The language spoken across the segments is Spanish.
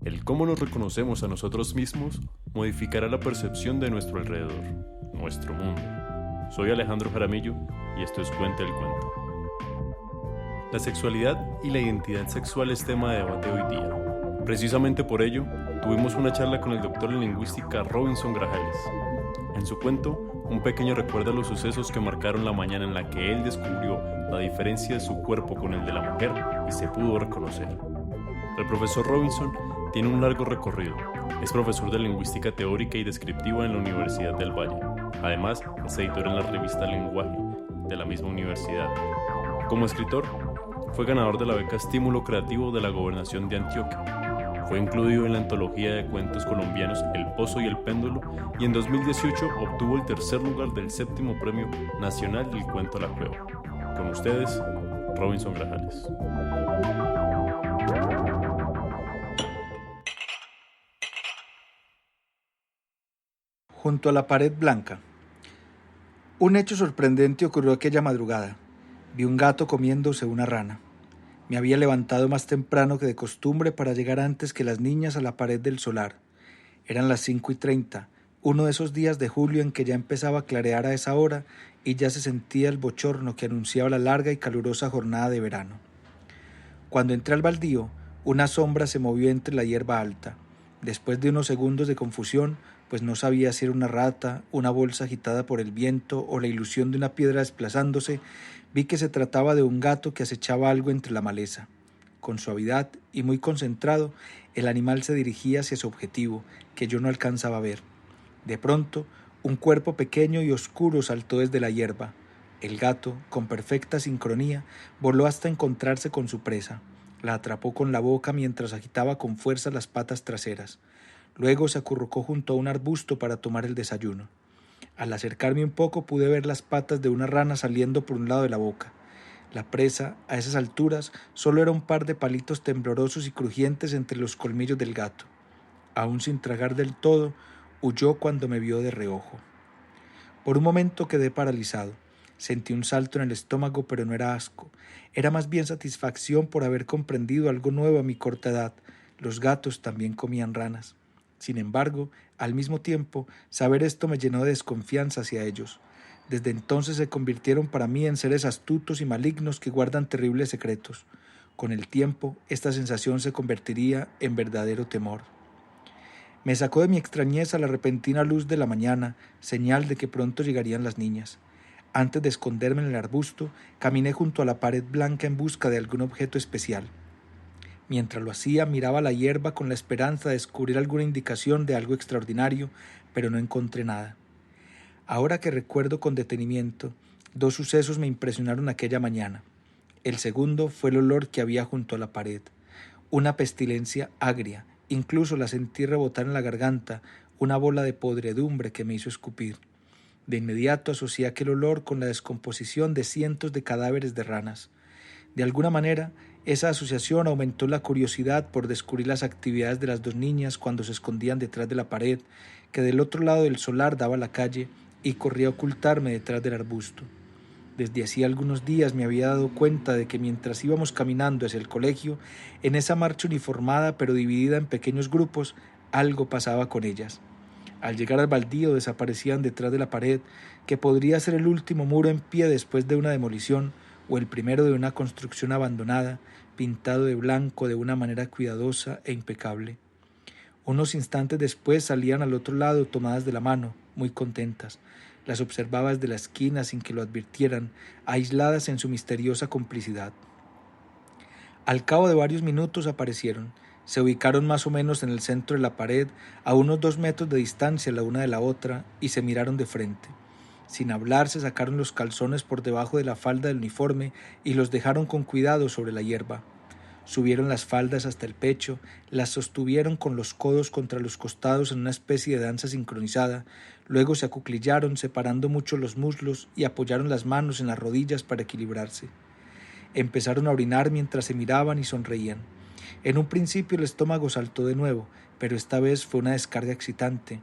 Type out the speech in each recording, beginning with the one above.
El cómo nos reconocemos a nosotros mismos modificará la percepción de nuestro alrededor, nuestro mundo. Soy Alejandro Jaramillo y esto es Cuenta el Cuento. La sexualidad y la identidad sexual es tema de debate hoy día. Precisamente por ello, tuvimos una charla con el doctor en lingüística Robinson Grajales. En su cuento, un pequeño recuerda los sucesos que marcaron la mañana en la que él descubrió la diferencia de su cuerpo con el de la mujer y se pudo reconocer. El profesor Robinson tiene un largo recorrido. Es profesor de lingüística teórica y descriptiva en la Universidad del Valle. Además, es editor en la revista Lenguaje de la misma universidad. Como escritor, fue ganador de la beca Estímulo Creativo de la Gobernación de Antioquia. Fue incluido en la antología de cuentos colombianos El Pozo y el Péndulo y en 2018 obtuvo el tercer lugar del 7º Premio Nacional del Cuento a la Cueva. Con ustedes, Robinson Grajales. Junto a la pared blanca. Un hecho sorprendente ocurrió aquella madrugada. Vi un gato comiéndose una rana. Me había levantado más temprano que de costumbre para llegar antes que las niñas a la pared del solar. Eran las 5:30, uno de esos días de julio en que ya empezaba a clarear a esa hora y ya se sentía el bochorno que anunciaba la larga y calurosa jornada de verano. Cuando entré al baldío, una sombra se movió entre la hierba alta. Después de unos segundos de confusión, pues no sabía si era una rata, una bolsa agitada por el viento o la ilusión de una piedra desplazándose, vi que se trataba de un gato que acechaba algo entre la maleza. Con suavidad y muy concentrado, el animal se dirigía hacia su objetivo, que yo no alcanzaba a ver. De pronto, un cuerpo pequeño y oscuro saltó desde la hierba. El gato, con perfecta sincronía, voló hasta encontrarse con su presa. La atrapó con la boca mientras agitaba con fuerza las patas traseras. Luego se acurrucó junto a un arbusto para tomar el desayuno. Al acercarme un poco pude ver las patas de una rana saliendo por un lado de la boca. La presa, a esas alturas, solo era un par de palitos temblorosos y crujientes entre los colmillos del gato. Aún sin tragar del todo, huyó cuando me vio de reojo. Por un momento quedé paralizado. Sentí un salto en el estómago, pero no era asco. Era más bien satisfacción por haber comprendido algo nuevo a mi corta edad. Los gatos también comían ranas. Sin embargo, al mismo tiempo, saber esto me llenó de desconfianza hacia ellos. Desde entonces se convirtieron para mí en seres astutos y malignos que guardan terribles secretos. Con el tiempo, esta sensación se convertiría en verdadero temor. Me sacó de mi extrañeza la repentina luz de la mañana, señal de que pronto llegarían las niñas. Antes de esconderme en el arbusto, caminé junto a la pared blanca en busca de algún objeto especial. Mientras lo hacía, miraba la hierba con la esperanza de descubrir alguna indicación de algo extraordinario, pero no encontré nada. Ahora que recuerdo con detenimiento, 2 sucesos me impresionaron aquella mañana. El segundo fue el olor que había junto a la pared. Una pestilencia agria, incluso la sentí rebotar en la garganta, una bola de podredumbre que me hizo escupir. De inmediato asocié aquel olor con la descomposición de cientos de cadáveres de ranas. De alguna manera, esa asociación aumentó la curiosidad por descubrir las actividades de las 2 niñas cuando se escondían detrás de la pared, que del otro lado del solar daba a la calle, y corrí a ocultarme detrás del arbusto. Desde hacía algunos días me había dado cuenta de que mientras íbamos caminando hacia el colegio, en esa marcha uniformada pero dividida en pequeños grupos, algo pasaba con ellas. Al llegar al baldío desaparecían detrás de la pared, que podría ser el último muro en pie después de una demolición, o el primero de una construcción abandonada, pintado de blanco de una manera cuidadosa e impecable. Unos instantes después salían al otro lado tomadas de la mano, muy contentas. Las observaba desde la esquina sin que lo advirtieran, aisladas en su misteriosa complicidad. Al cabo de varios minutos aparecieron. Se ubicaron más o menos en el centro de la pared, a unos 2 metros de distancia la una de la otra, y se miraron de frente. Sin hablar, se sacaron los calzones por debajo de la falda del uniforme y los dejaron con cuidado sobre la hierba. Subieron las faldas hasta el pecho, las sostuvieron con los codos contra los costados en una especie de danza sincronizada, luego se acuclillaron separando mucho los muslos y apoyaron las manos en las rodillas para equilibrarse. Empezaron a orinar mientras se miraban y sonreían. En un principio el estómago saltó de nuevo, pero esta vez fue una descarga excitante,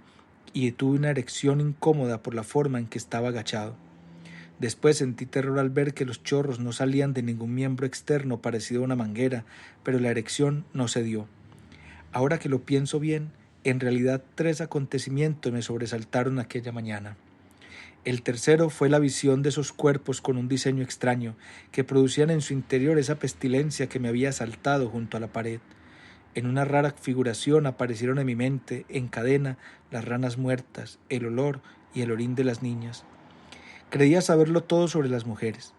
y tuve una erección incómoda por la forma en que estaba agachado. Después sentí terror al ver que los chorros no salían de ningún miembro externo parecido a una manguera, pero la erección no se dio. Ahora que lo pienso bien, en realidad 3 acontecimientos me sobresaltaron aquella mañana. El tercero fue la visión de esos cuerpos con un diseño extraño, que producían en su interior esa pestilencia que me había asaltado junto a la pared. En una rara figuración aparecieron en mi mente, en cadena, las ranas muertas, el olor y el orín de las niñas. Creía saberlo todo sobre las mujeres.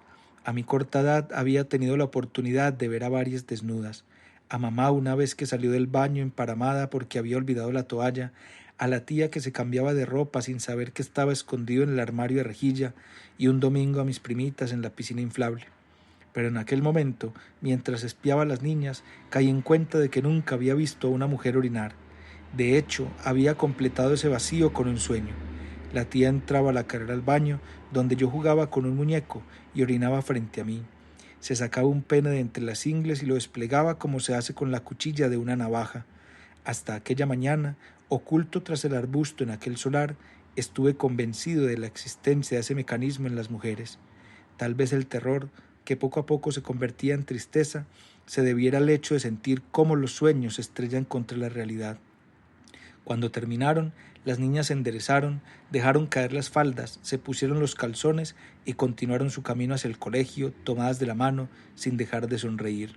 A mi corta edad había tenido la oportunidad de ver a varias desnudas. A mamá una vez que salió del baño emparamada porque había olvidado la toalla, a la tía que se cambiaba de ropa sin saber que estaba escondido en el armario de rejilla, y un domingo a mis primitas en la piscina inflable. Pero en aquel momento, mientras espiaba a las niñas, caí en cuenta de que nunca había visto a una mujer orinar. De hecho, había completado ese vacío con un sueño. La tía entraba a la carrera al baño, donde yo jugaba con un muñeco y orinaba frente a mí. Se sacaba un pene de entre las ingles y lo desplegaba como se hace con la cuchilla de una navaja. Hasta aquella mañana, oculto tras el arbusto en aquel solar, estuve convencido de la existencia de ese mecanismo en las mujeres. Tal vez el terror, que poco a poco se convertía en tristeza, se debiera al hecho de sentir cómo los sueños se estrellan contra la realidad. Cuando terminaron, las niñas se enderezaron, dejaron caer las faldas, se pusieron los calzones y continuaron su camino hacia el colegio, tomadas de la mano, sin dejar de sonreír.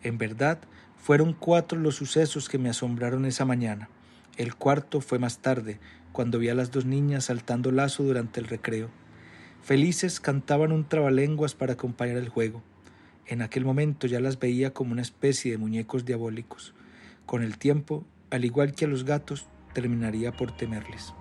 En verdad, fueron 4 los sucesos que me asombraron esa mañana. El cuarto fue más tarde, cuando vi a las 2 niñas saltando lazo durante el recreo. Felices cantaban un trabalenguas para acompañar el juego. En aquel momento ya las veía como una especie de muñecos diabólicos. Con el tiempo, al igual que a los gatos, terminaría por temerles.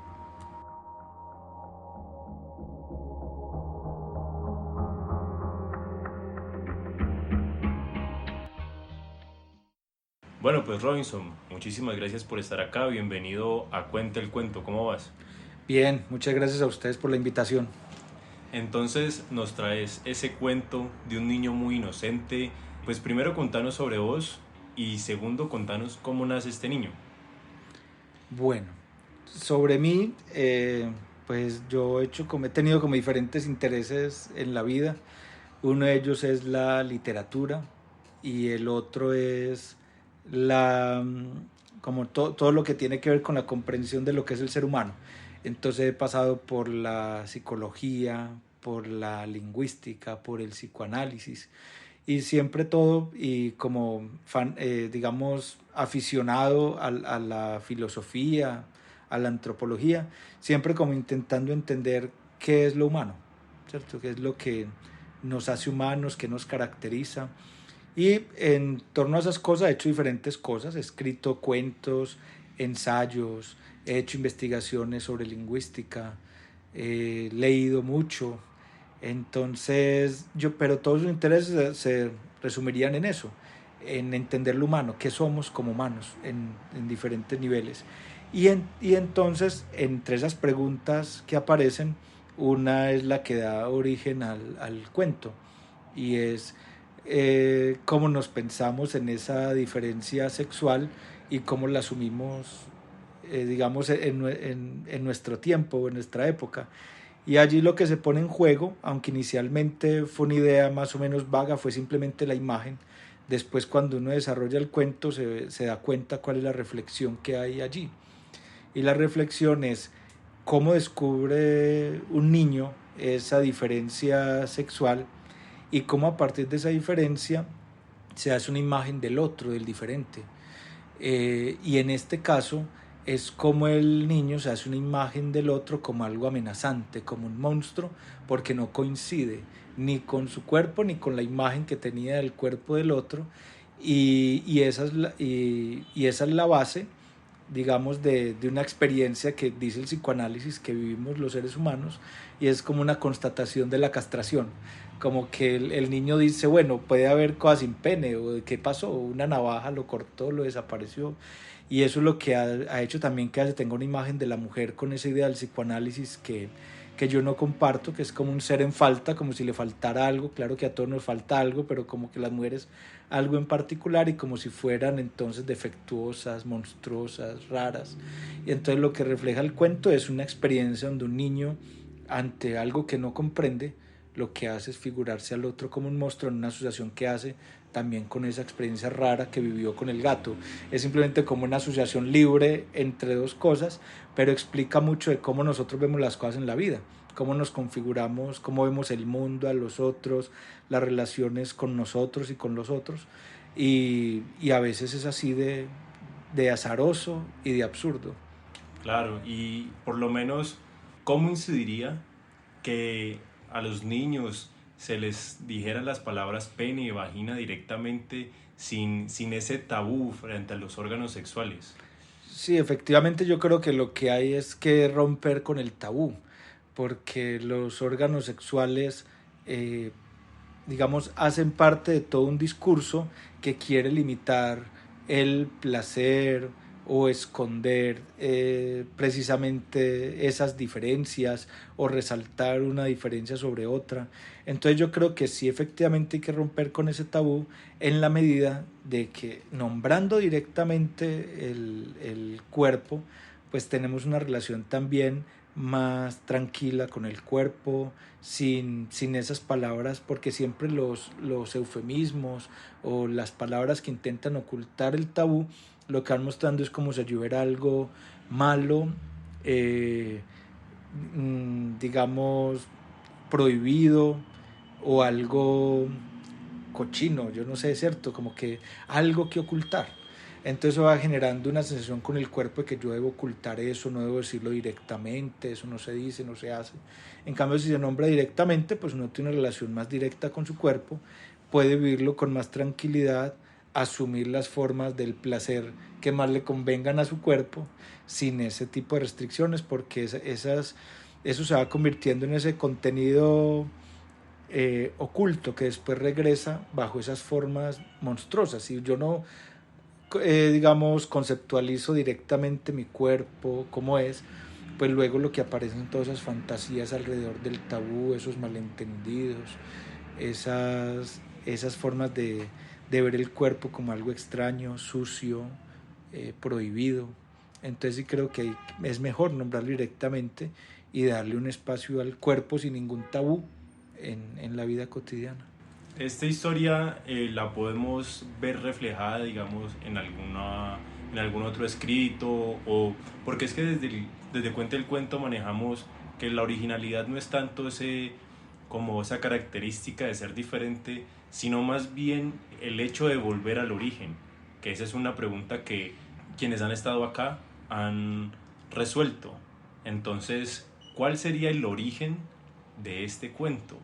Bueno, pues Robinson, muchísimas gracias por estar acá. Bienvenido a Cuenta el Cuento. ¿Cómo vas? Bien, muchas gracias a ustedes por la invitación. Entonces nos traes ese cuento de un niño muy inocente. Pues primero contanos sobre vos y segundo contanos cómo nace este niño. Bueno, sobre mí, pues yo he tenido como diferentes intereses en la vida. Uno de ellos es la literatura y el otro es todo lo que tiene que ver con la comprensión de lo que es el ser humano. Entonces he pasado por la psicología, por la lingüística, por el psicoanálisis y siempre todo y como digamos aficionado a la filosofía, a la antropología, siempre como intentando entender qué es lo humano, ¿cierto? ¿Qué es lo que nos hace humanos, qué nos caracteriza? Y en torno a esas cosas he hecho diferentes cosas, he escrito cuentos, ensayos, he hecho investigaciones sobre lingüística, he leído mucho, entonces pero todos los intereses se resumirían en eso, en entender lo humano, qué somos como humanos en diferentes niveles. Y entonces, entre esas preguntas que aparecen, una es la que da origen al cuento, y es cómo nos pensamos en esa diferencia sexual y cómo la asumimos, digamos, en nuestro tiempo, en nuestra época. Y allí lo que se pone en juego, aunque inicialmente fue una idea más o menos vaga, fue simplemente la imagen. Después, cuando uno desarrolla el cuento, se da cuenta cuál es la reflexión que hay allí. Y la reflexión es cómo descubre un niño esa diferencia sexual y cómo a partir de esa diferencia se hace una imagen del otro, del diferente. Y en este caso es como el niño se hace una imagen del otro como algo amenazante, como un monstruo, porque no coincide ni con su cuerpo ni con la imagen que tenía del cuerpo del otro. Y esa es la base, digamos, de una experiencia que dice el psicoanálisis que vivimos los seres humanos, y es como una constatación de la castración, como que el niño dice, bueno, puede haber cosas sin pene, o ¿qué pasó? Una navaja lo cortó, lo desapareció, y eso es lo que ha hecho también que se tenga una imagen de la mujer con esa idea del psicoanálisis que yo no comparto, que es como un ser en falta, como si le faltara algo. Claro que a todos nos falta algo, pero como que las mujeres algo en particular, y como si fueran entonces defectuosas, monstruosas, raras. Y entonces lo que refleja el cuento es una experiencia donde un niño ante algo que no comprende, lo que hace es figurarse al otro como un monstruo en una asociación que hace también con esa experiencia rara que vivió con el gato. Es simplemente como una asociación libre entre dos cosas, pero explica mucho de cómo nosotros vemos las cosas en la vida, cómo nos configuramos, cómo vemos el mundo, a los otros, las relaciones con nosotros y con los otros. Y a veces es así de azaroso y de absurdo. Claro, y por lo menos, ¿cómo incidiría que a los niños se les dijera las palabras pene y vagina directamente sin ese tabú frente a los órganos sexuales? Sí, efectivamente yo creo que lo que hay es que romper con el tabú, porque los órganos sexuales, eh, digamos, hacen parte de todo un discurso que quiere limitar el placer o esconder precisamente esas diferencias o resaltar una diferencia sobre otra. Entonces yo creo que sí efectivamente hay que romper con ese tabú en la medida de que nombrando directamente el cuerpo, pues tenemos una relación también más tranquila con el cuerpo, sin esas palabras, porque siempre los eufemismos o las palabras que intentan ocultar el tabú, lo que van mostrando es como si allí hubiera algo malo, eh, digamos, prohibido o algo cochino, yo no sé, ¿cierto? Como que algo que ocultar. Entonces eso va generando una sensación con el cuerpo de que yo debo ocultar eso, no debo decirlo directamente, eso no se dice, no se hace. En cambio, si se nombra directamente, pues uno tiene una relación más directa con su cuerpo, puede vivirlo con más tranquilidad, asumir las formas del placer que más le convengan a su cuerpo, sin ese tipo de restricciones, porque eso se va convirtiendo en ese contenido oculto que después regresa bajo esas formas monstruosas. Si yo no digamos, conceptualizo directamente mi cuerpo, cómo es, pues luego lo que aparecen son todas esas fantasías alrededor del tabú, esos malentendidos, esas formas de ver el cuerpo como algo extraño, sucio, prohibido. Entonces sí creo que es mejor nombrarlo directamente y darle un espacio al cuerpo sin ningún tabú en la vida cotidiana. Esta historia la podemos ver reflejada, digamos, en algún otro escrito, o porque es que desde Cuenta el Cuento manejamos que la originalidad no es tanto como esa característica de ser diferente, sino más bien el hecho de volver al origen, que esa es una pregunta que quienes han estado acá han resuelto. Entonces, ¿cuál sería el origen de este cuento?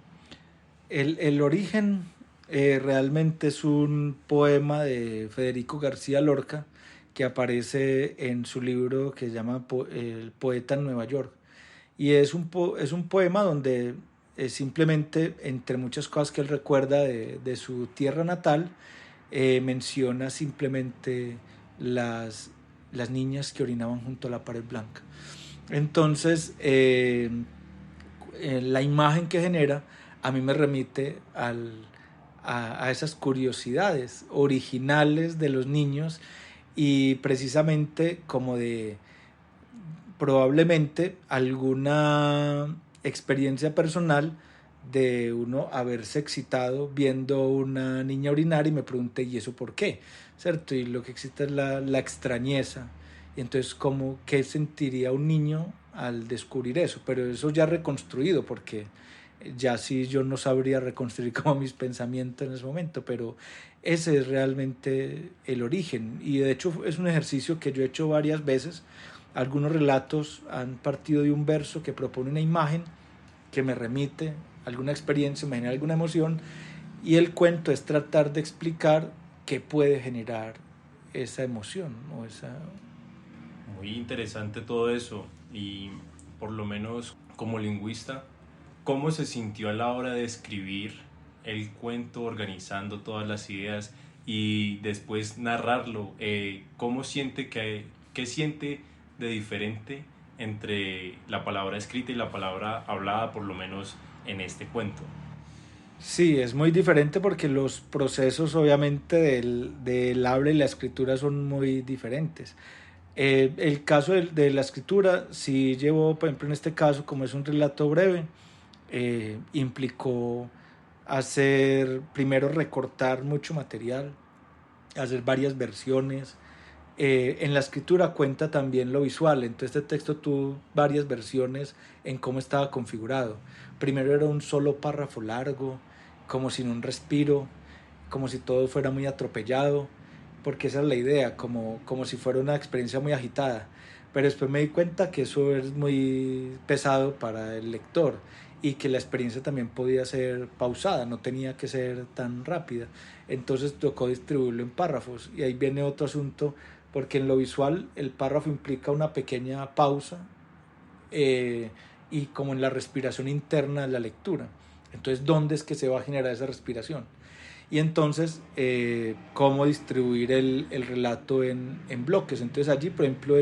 El origen realmente es un poema de Federico García Lorca que aparece en su libro que se llama El poeta en Nueva York. Y es un poema donde simplemente, entre muchas cosas que él recuerda de su tierra natal, menciona simplemente las niñas que orinaban junto a la pared blanca. Entonces, la imagen que genera a mí me remite a esas curiosidades originales de los niños y precisamente como de probablemente alguna experiencia personal de uno haberse excitado viendo una niña orinar y me pregunté, ¿y eso por qué? ¿Cierto? Y lo que existe es la extrañeza. Y entonces, ¿cómo, qué sentiría un niño al descubrir eso? Pero eso ya reconstruido, porque ya sí yo no sabría reconstruir como mis pensamientos en ese momento, pero ese es realmente el origen. Y de hecho es un ejercicio que yo he hecho varias veces. Algunos relatos han partido de un verso que propone una imagen que me remite a alguna experiencia, me genera alguna emoción, y el cuento es tratar de explicar qué puede generar esa emoción o esa... Muy interesante todo eso, y por lo menos como lingüista, ¿cómo se sintió a la hora de escribir el cuento, organizando todas las ideas y después narrarlo? ¿Cómo siente qué siente de diferente entre la palabra escrita y la palabra hablada, por lo menos en este cuento? Sí, es muy diferente porque los procesos obviamente del habla y la escritura son muy diferentes. El caso de la escritura, si llevó, por ejemplo, en este caso, como es un relato breve, implicó primero recortar mucho material, hacer varias versiones. En la escritura cuenta también lo visual, entonces este texto tuvo varias versiones en cómo estaba configurado. Primero era un solo párrafo largo, como sin un respiro, como si todo fuera muy atropellado, porque esa es la idea, como si fuera una experiencia muy agitada. Pero después me di cuenta que eso es muy pesado para el lector y que la experiencia también podía ser pausada, no tenía que ser tan rápida. Entonces tocó distribuirlo en párrafos y ahí viene otro asunto, porque en lo visual el párrafo implica una pequeña pausa y como en la respiración interna de la lectura. Entonces, ¿dónde es que se va a generar esa respiración? Y entonces, ¿cómo distribuir el relato en bloques? Entonces allí, por ejemplo,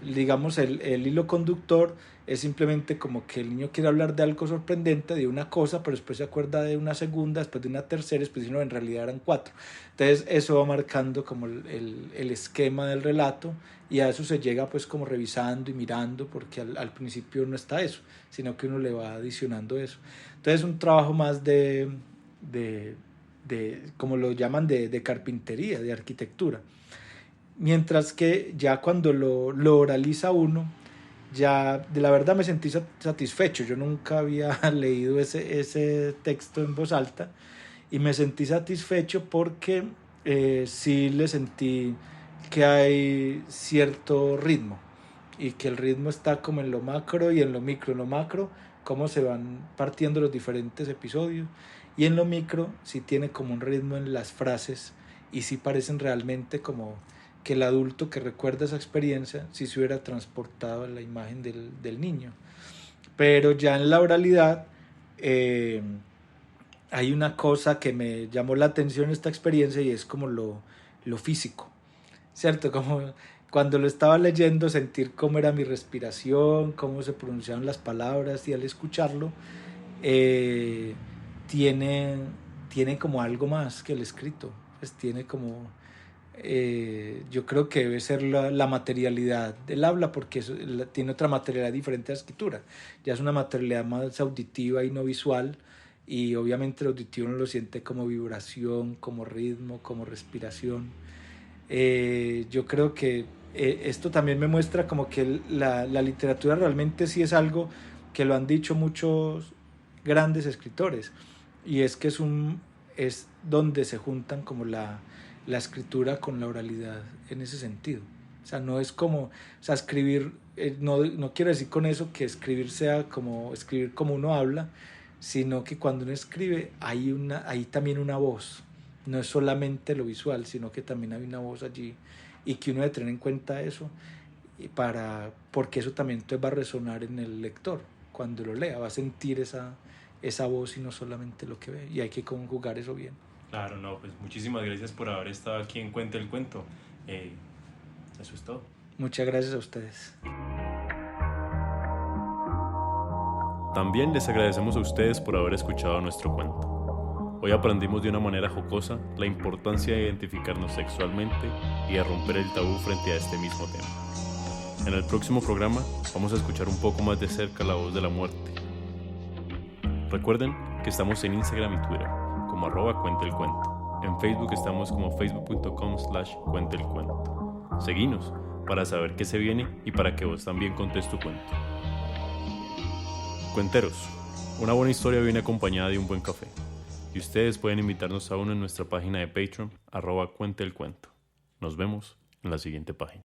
digamos, el hilo conductor es simplemente como que el niño quiere hablar de algo sorprendente, de una cosa, pero después se acuerda de una segunda, después de una tercera, después no, en realidad eran 4. Entonces eso va marcando como el esquema del relato, y a eso se llega pues como revisando y mirando, porque al principio no está eso, sino que uno le va adicionando eso. Entonces es un trabajo más de como lo llaman, de carpintería, de arquitectura. Mientras que ya cuando lo oraliza uno, ya de la verdad me sentí satisfecho. Yo nunca había leído ese texto en voz alta y me sentí satisfecho porque sí le sentí que hay cierto ritmo y que el ritmo está como en lo macro y en lo micro. En lo macro, cómo se van partiendo los diferentes episodios, y en lo micro sí tiene como un ritmo en las frases y sí parecen realmente como que el adulto que recuerda esa experiencia sí se hubiera transportado a la imagen del niño. Pero ya en la oralidad hay una cosa que me llamó la atención en esta experiencia, y es como lo físico, ¿cierto? Como cuando lo estaba leyendo, sentir cómo era mi respiración, cómo se pronunciaban las palabras, y al escucharlo tiene como algo más que el escrito, pues tiene como yo creo que debe ser la materialidad del habla, porque tiene otra materialidad diferente a la escritura. Ya es una materialidad más auditiva y no visual, y obviamente el auditivo uno lo siente como vibración, como ritmo, como respiración. Yo creo que esto también me muestra como que la literatura realmente sí es algo que lo han dicho muchos grandes escritores, y es que es donde se juntan como la escritura con la oralidad en ese sentido. O sea, no es como, o sea, escribir, no quiero decir con eso que escribir sea como escribir como uno habla, sino que cuando uno escribe hay también una voz. No es solamente lo visual, sino que también hay una voz allí, y que uno debe tener en cuenta eso, porque eso también entonces va a resonar en el lector cuando lo lea, va a sentir esa voz y no solamente lo que ve, y hay que conjugar eso bien. Claro, no, pues muchísimas gracias por haber estado aquí en Cuenta el Cuento. Eso es todo. Muchas gracias a ustedes. También les agradecemos a ustedes por haber escuchado nuestro cuento. Hoy aprendimos de una manera jocosa la importancia de identificarnos sexualmente y de romper el tabú frente a este mismo tema. En el próximo programa vamos a escuchar un poco más de cerca la voz de la muerte. Recuerden que estamos en Instagram y Twitter como @cuentelcuento. En Facebook estamos como facebook.com/cuentelcuento. Seguinos para saber qué se viene y para que vos también contes tu cuento. Cuenteros, una buena historia viene acompañada de un buen café, y ustedes pueden invitarnos a uno en nuestra página de Patreon @cuentelcuento. Nos vemos en la siguiente página.